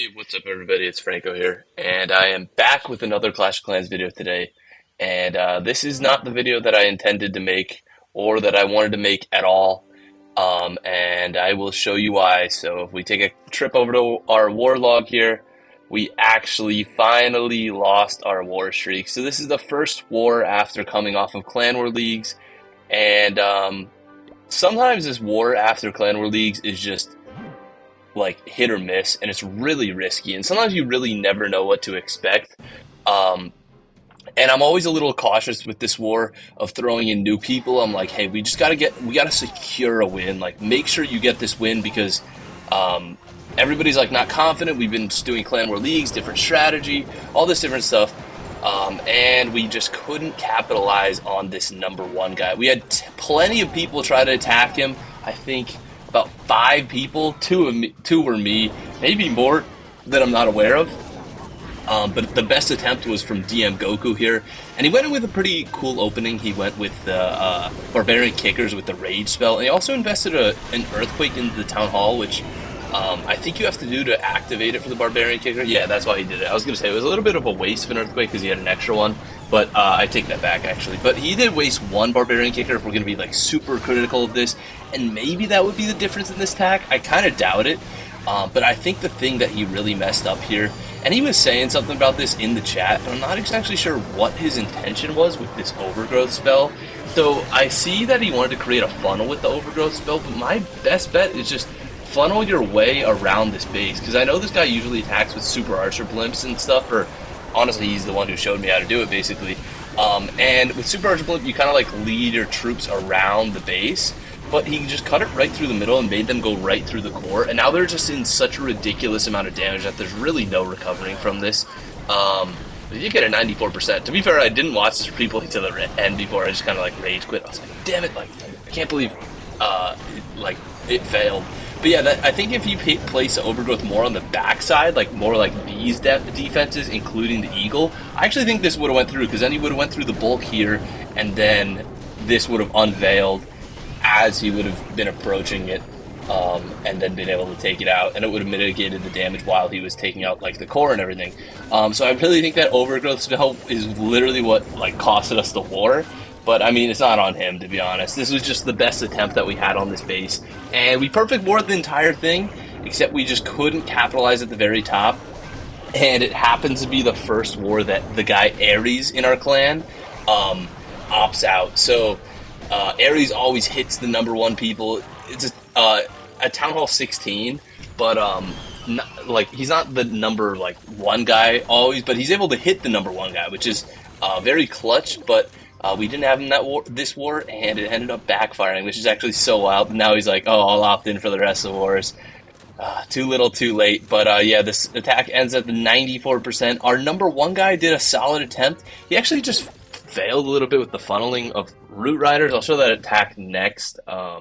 Hey, what's up, everybody? It's Franco here, and I am back with another Clash of Clans video today. And this is not the video that I intended to make or that I wanted to make at all. And I will show you why. So, if we take a trip over to our war log here, we actually finally lost our war streak. So, this is the first war after coming off of Clan War Leagues. And sometimes this war after Clan War Leagues is just like hit or miss, and it's really risky. And sometimes you really never know what to expect. Um, and I'm always a little cautious with this war of throwing in new people. I'm like, hey, we gotta secure a win. Like, make sure you get this win because um, everybody's like not confident. We've been just doing Clan War Leagues, different strategy, all this different stuff. And we just couldn't capitalize on this number one guy. We had plenty of people try to attack him. I think about 5 people. Two were me, maybe more that I'm not aware of. But the best attempt was from DM Goku here, and he went in with a pretty cool opening. He went with the Barbarian Kickers with the Rage spell, and he also invested an Earthquake into the Town Hall, which I think you have to do to activate it for the Barbarian Kicker. Yeah, that's why he did it. I was going to say it was a little bit of a waste of an Earthquake because he had an extra one, but I take that back, actually. But he did waste one Barbarian Kicker if we're going to be like super critical of this, and maybe that would be the difference in this attack. I kind of doubt it, but I think the thing that he really messed up here, and he was saying something about this in the chat, and I'm not exactly sure what his intention was with this Overgrowth spell. So I see that he wanted to create a funnel with the Overgrowth spell, but my best bet is just funnel your way around this base, because I know this guy usually attacks with Super Archer Blimps and stuff, or honestly he's the one who showed me how to do it basically. And with Super Archer Blimp you kind of like lead your troops around the base, but he just cut it right through the middle and made them go right through the core, and now they're just in such a ridiculous amount of damage that there's really no recovering from this. You get a 94%. To be fair, I didn't watch this replay to the end before. I just kind of like rage quit. I was like, damn it, like I can't believe like it failed. But yeah, I think if you place Overgrowth more on the backside, like more like these defenses, including the Eagle, I actually think this would have went through, because then he would have went through the bulk here, and then this would have unveiled as he would have been approaching it, and then been able to take it out, and it would have mitigated the damage while he was taking out like the core and everything. So I really think that Overgrowth spell is literally what like costed us the war. But, I mean, it's not on him, to be honest. This was just the best attempt that we had on this base. And we perfect warred the entire thing, except we just couldn't capitalize at the very top. And it happens to be the first war that the guy Ares in our clan opts out. So, Ares always hits the number one people. It's a Town Hall 16, but like he's not the number like one guy always, but he's able to hit the number one guy, which is very clutch, but we didn't have him this war, and it ended up backfiring, which is actually so wild. Now he's like, oh, I'll opt in for the rest of the wars. Too little, too late. But yeah, this attack ends at the 94%. Our number one guy did a solid attempt. He actually just failed a little bit with the funneling of Root Riders. I'll show that attack next. Yeah,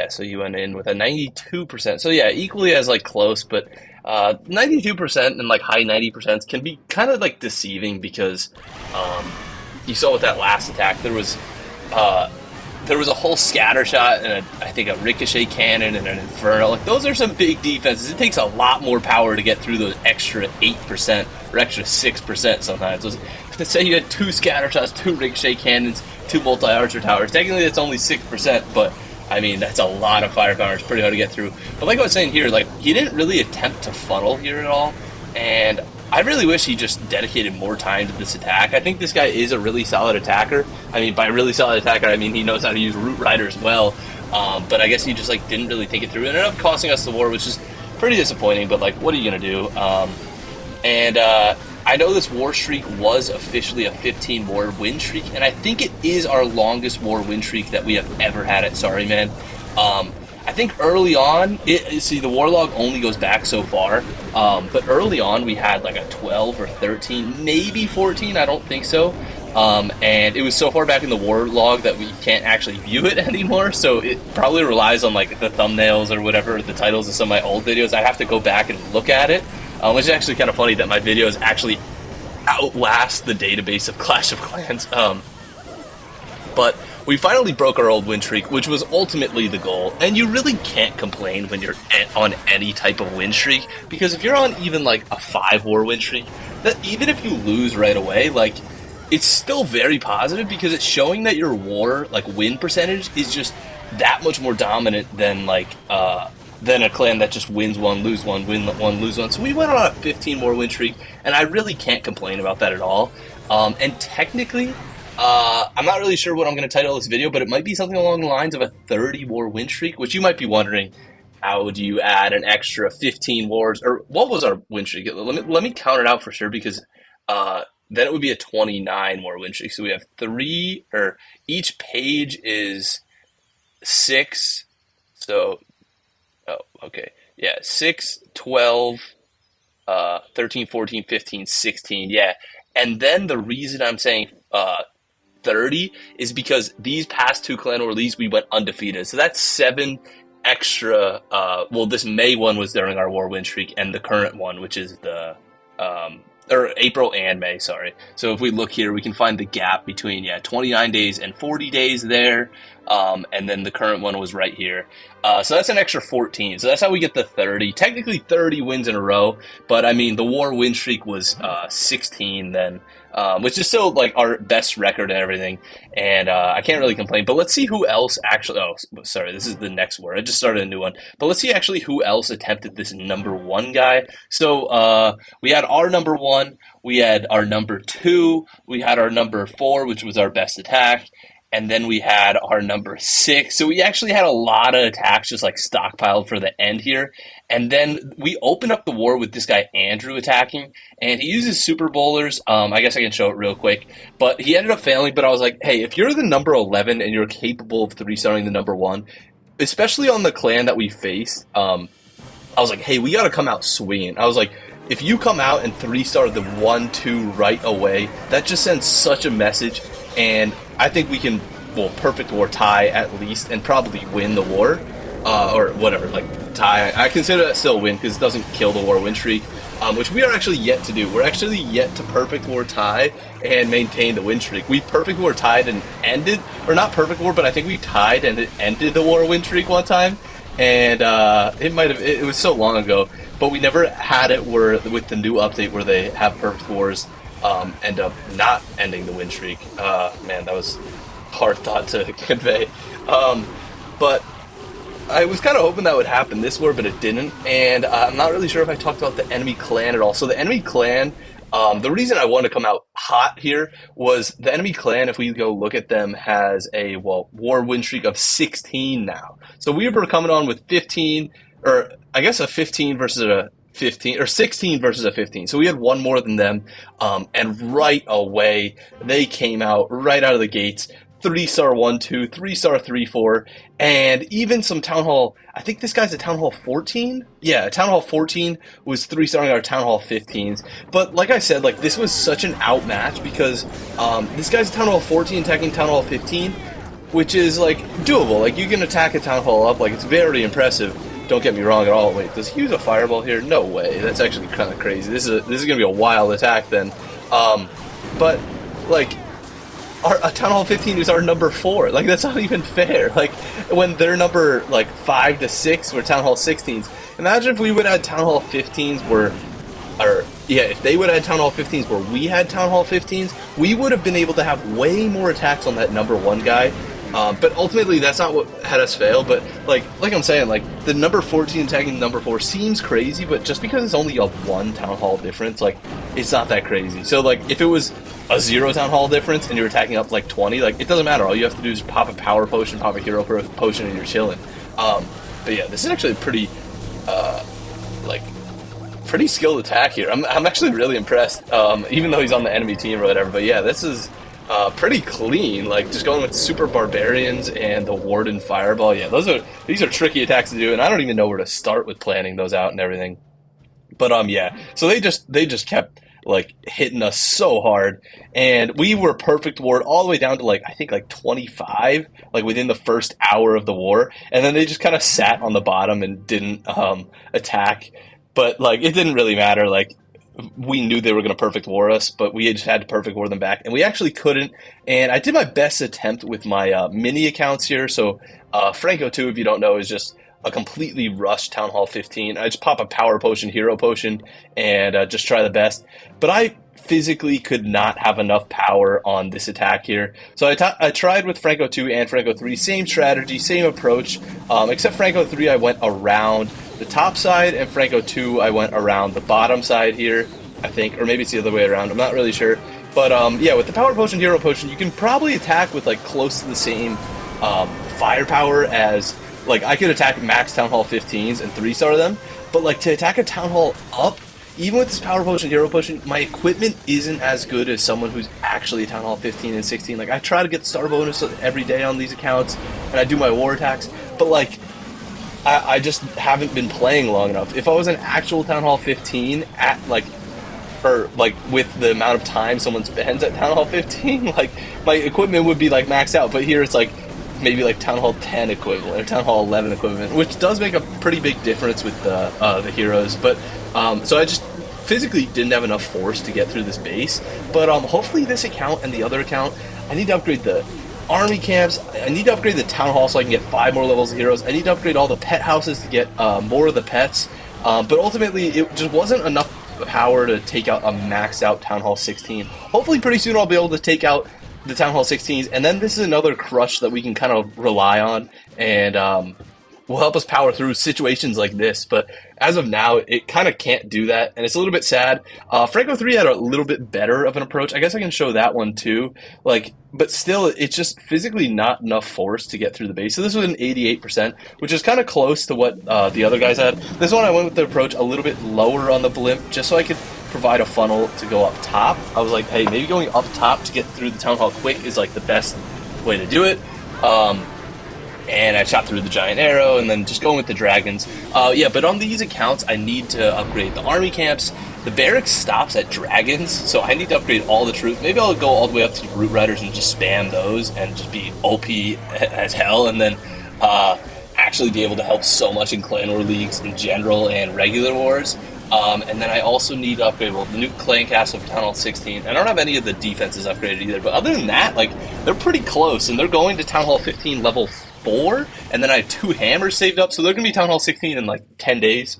so he went in with a 92%. So yeah, equally as like close, but 92% and like high 90% can be kind of like deceiving, because you saw with that last attack there was a whole scatter shot and I think a ricochet cannon and an inferno. Like, those are some big defenses. It takes a lot more power to get through those extra 8% or extra 6% sometimes. Let's say you had 2 scatter shots, 2 ricochet cannons, 2 multi-archer towers. Technically that's only 6%, but I mean, that's a lot of firepower. It's pretty hard to get through. But like I was saying here, like, he didn't really attempt to funnel here at all, and I really wish he just dedicated more time to this attack. I think this guy is a really solid attacker. I mean, by really solid attacker, I mean he knows how to use Root Riders well, but I guess he just like didn't really think it through. It ended up costing us the war, which is pretty disappointing, but like, what are you gonna do? I know this war streak was officially a 15 war win streak, and I think it is our longest war win streak that we have ever had at Sorry Man. I think early on, see, the war log only goes back so far, but early on we had like a 12 or 13, maybe 14, I don't think so. And it was so far back in the war log that we can't actually view it anymore, so it probably relies on like the thumbnails or whatever, the titles of some of my old videos. I have to go back and look at it. Which is actually kind of funny that my videos actually outlast the database of Clash of Clans. But we finally broke our old win streak, which was ultimately the goal. And you really can't complain when you're on any type of win streak, because if you're on even like a 5 war win streak, that even if you lose right away, like it's still very positive because it's showing that your war like win percentage is just that much more dominant than a clan that just wins one, lose one, win one, lose one. So we went on a 15 war win streak, and I really can't complain about that at all. And technically, I'm not really sure what I'm going to title this video, but it might be something along the lines of a 30 war win streak, which you might be wondering, how do you add an extra 15 wars? Or what was our win streak? Let me count it out for sure, because then it would be a 29 war win streak. So we have three, or each page is 6. So, oh, okay. Yeah, 6, 12, 13, 14, 15, 16. Yeah. And then the reason I'm saying 30 is because these past 2 Clan War leagues we went undefeated. So that's 7 extra. Well, this May one was during our war win streak, and the current one, which is the or April and May, sorry. So if we look here, we can find the gap between 29 days and 40 days there. And then the current one was right here. So that's an extra 14. So that's how we get the 30. Technically 30 wins in a row, but I mean the war win streak was 16 then, which is still like our best record and everything. And I can't really complain. But let's see who else actually. Oh, sorry, this is the next war. I just started a new one. But let's see actually who else attempted this number 1 guy. So we had our number 1. We had our number 2. We had our number 4, which was our best attack. And then we had our number 6. So we actually had a lot of attacks just like stockpiled for the end here. And then we opened up the war with this guy Andrew attacking. And he uses super bowlers. I guess I can show it real quick. But he ended up failing. But I was like, hey, if you're the number 11 and you're capable of 3-starring the number 1, especially on the clan that we faced, I was like, hey, we got to come out swinging. I was like, if you come out and 3-star the 1-2 right away, that just sends such a message. And I think we can, well, perfect war tie at least, and probably win the war, or whatever, like tie. I consider that still a win because it doesn't kill the war win streak, which we are actually yet to do. We're actually yet to perfect war tie and maintain the win streak. We perfect war tied and ended, or not perfect war, but I think we tied and it ended the war win streak one time, and it was so long ago, but we never had it where with the new update where they have perfect wars end up not ending the win streak. Man, that was a hard thought to convey. But I was kind of hoping that would happen this war, but it didn't. And I'm not really sure if I talked about the enemy clan at all. So the enemy clan, the reason I wanted to come out hot here was the enemy clan, if we go look at them, has a, well, war win streak of 16 now. So we were coming on with 15, or I guess a 15 versus a 15, or 16 versus a 15. So we had one more than them, and right away they came out right out of the gates. 3-star 1-2, 3-star 3-4, and even some Town Hall. I think this guy's a Town Hall 14. Yeah, Town Hall 14 was 3-starring our Town Hall 15s. But like I said, like this was such an outmatch because this guy's a Town Hall 14 attacking Town Hall 15, which is like doable. Like you can attack a Town Hall up. Like it's very impressive. Don't get me wrong at all. Wait, does he use a fireball here? No way. That's actually kind of crazy. This is gonna be a wild attack then. But like a Town Hall 15 is our number 4. Like that's not even fair. Like when they're number like 5 to 6, we're Town Hall 16s. Imagine if we would have Town Hall 15s if they would have Town Hall 15s where we had Town Hall 15s, we would have been able to have way more attacks on that number 1 guy. But ultimately, that's not what had us fail. But like I'm saying, like the number 14 attacking number 4 seems crazy, but just because it's only a 1 Town Hall difference, like it's not that crazy. So like if it was a 0 Town Hall difference and you're attacking up like 20, like it doesn't matter. All you have to do is pop a power potion, pop a hero potion, and you're chilling. But yeah, this is actually a pretty pretty skilled attack here. I'm actually really impressed, even though he's on the enemy team or whatever. But yeah, this is pretty clean. Like just going with super barbarians and the warden fireball. Yeah, these are tricky attacks to do, and I don't even know where to start with planning those out and everything. But yeah, so they just kept like hitting us so hard, and we were perfect ward all the way down to like I think like 25, like within the first hour of the war, and then they just kind of sat on the bottom and didn't attack. But like it didn't really matter. Like we knew they were going to perfect war us, but we just had to perfect war them back, and we actually couldn't. And I did my best attempt with my mini accounts here. So Franco 2, if you don't know, is just a completely rushed Town Hall 15. I just pop a power potion, hero potion, and just try the best. But I physically could not have enough power on this attack here. So I tried with Franco 2 and Franco 3, same strategy, same approach, except Franco 3 I went around the top side, and Franco 2 I went around the bottom side here, I think, or maybe it's the other way around, I'm not really sure. But yeah, with the power potion, hero potion, you can probably attack with like close to the same firepower as, like, I could attack max Town Hall 15s and 3-star them, but like to attack a Town Hall up, even with this power potion, hero potion, my equipment isn't as good as someone who's actually a Town Hall 15 and 16. Like, I try to get star bonus every day on these accounts, and I do my war attacks, but like, I just haven't been playing long enough. If I was an actual Town Hall 15 at like, or like with the amount of time someone spends at Town Hall 15, like my equipment would be like maxed out. But here it's like maybe like Town Hall 10 equivalent or Town Hall 11 equivalent, which does make a pretty big difference with the heroes. But so I just physically didn't have enough force to get through this base. But hopefully this account and the other account, I need to upgrade the army camps. I need to upgrade the town hall so I can get 5 more levels of heroes. I need to upgrade all the pet houses to get more of the pets. But ultimately, it just wasn't enough power to take out a maxed out Town Hall 16. Hopefully pretty soon I'll be able to take out the Town Hall 16s, and then this is another crush that we can kind of rely on, and will help us power through situations like this. But as of now, it kind of can't do that, and it's a little bit sad. Franco 3 had a little bit better of an approach. I guess I can show that one too. Like, but still, it's just physically not enough force to get through the base. So this was an 88%, which is kind of close to what the other guys had. This one I went with the approach a little bit lower on the blimp, just so I could provide a funnel to go up top. I was like, hey, maybe going up top to get through the town hall quick is like the best way to do it. And I shot through the giant arrow, and then just going with the dragons. Yeah, but on these accounts, I need to upgrade the army camps. The barracks stops at dragons, so I need to upgrade all the troops. Maybe I'll go all the way up to the root riders and just spam those and just be OP as hell, and then actually be able to help so much in clan war leagues in general and regular wars. And then I also need to upgrade, well, the new clan cast of Town Hall 16. I don't have any of the defenses upgraded either, but other than that, like, they're pretty close, and they're going to Town Hall 15 level 4, and then I have 2 hammers saved up, so they're going to be Town Hall 16 in like 10 days,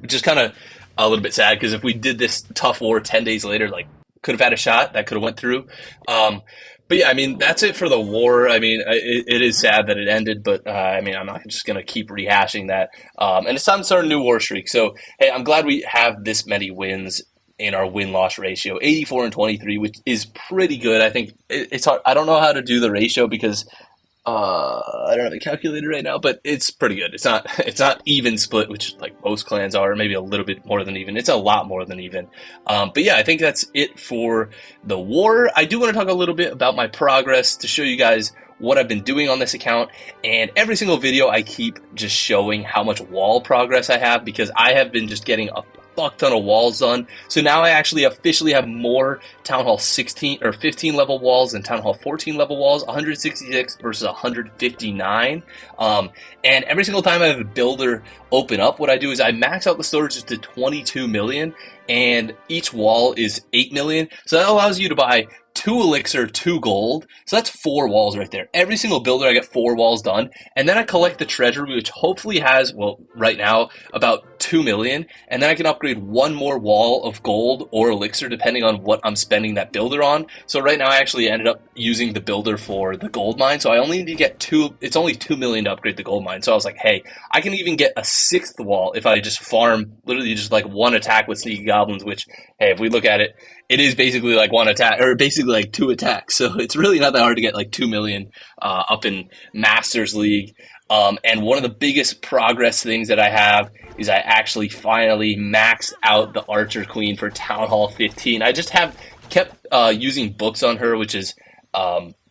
which is kind of a little bit sad, because if we did this tough war 10 days later, like, could have had a shot, that could have went through. But yeah, I mean, that's it for the war. I mean, it is sad that it ended, but I mean, I'm not just going to keep rehashing that. And it's time to start a new war streak. So, hey, I'm glad we have this many wins in our win-loss ratio, 84 and 23, which is pretty good. I think it's hard. I don't know how to do the ratio because I don't have a calculator right now, but it's pretty good. It's not even split, which like most clans are, maybe a little bit more than even. It's a lot more than even. But yeah, I think that's it for the war. I do want to talk a little bit about my progress to show you guys what I've been doing on this account, and every single video I keep just showing how much wall progress I have, because I have been just getting a fuck ton of walls done. So now I actually officially have more Town Hall 16 or 15 level walls than Town Hall 14 level walls, 166 versus 159. And every single time I have a builder open up, what I do is I max out the storage to 22 million, and each wall is 8 million. So that allows you to buy 2 elixir, 2 gold. So that's 4 walls right there. Every single builder, I get 4 walls done. And then I collect the treasure, which hopefully has, well, right now, about 2 million. And then I can upgrade 1 more wall of gold or elixir, depending on what I'm spending that builder on. So right now, I actually ended up using the builder for the gold mine. So I only need to get 2, it's only 2 million to upgrade the gold mine. So I was like, hey, I can even get a 6th wall if I just farm literally just like 1 attack with sneaky goblins, which, hey, if we look at it, it is basically like 1 attack, or basically like 2 attacks. So it's really not that hard to get like 2 million up in Masters League. And one of the biggest progress things that I have is I actually finally maxed out the Archer Queen for Town Hall 15. I just have kept using books on her, which is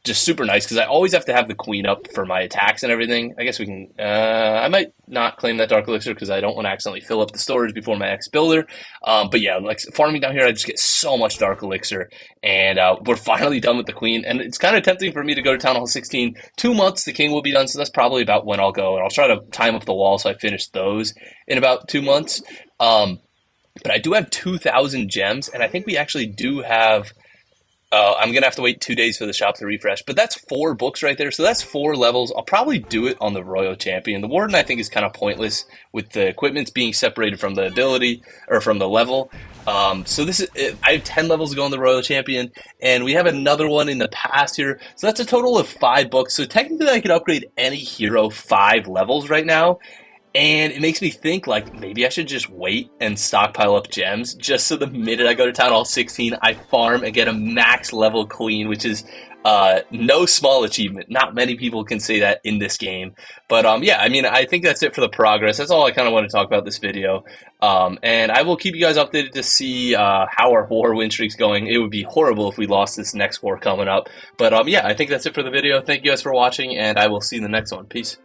just super nice, because I always have to have the queen up for my attacks and everything. I guess we can, I might not claim that Dark Elixir because I don't want to accidentally fill up the storage before my next builder. But yeah, like farming down here, I just get so much Dark Elixir, and we're finally done with the queen. And it's kind of tempting for me to go to Town Hall 16. 2 months, the king will be done, so that's probably about when I'll go. And I'll try to time up the wall so I finish those in about 2 months. but I do have 2,000 gems, and I think we actually do have. I'm gonna have to wait 2 days for the shop to refresh, but that's 4 books right there. So that's 4 levels. I'll probably do it on the Royal Champion. The Warden I think is kind of pointless with the equipments being separated from the ability or from the level. So this is I have 10 levels to go on the Royal Champion, and we have another one in the past here. So that's a total of 5 books. So technically, I could upgrade any hero 5 levels right now. And it makes me think like maybe I should just wait and stockpile up gems just so the minute I go to Town Hall 16, I farm and get a max level queen, which is no small achievement. Not many people can say that in this game. But yeah, I mean, I think that's it for the progress. That's all I kind of want to talk about this video. And I will keep you guys updated to see how our war win streak's going. It would be horrible if we lost this next war coming up. But yeah, I think that's it for the video. Thank you guys for watching, and I will see you in the next one. Peace.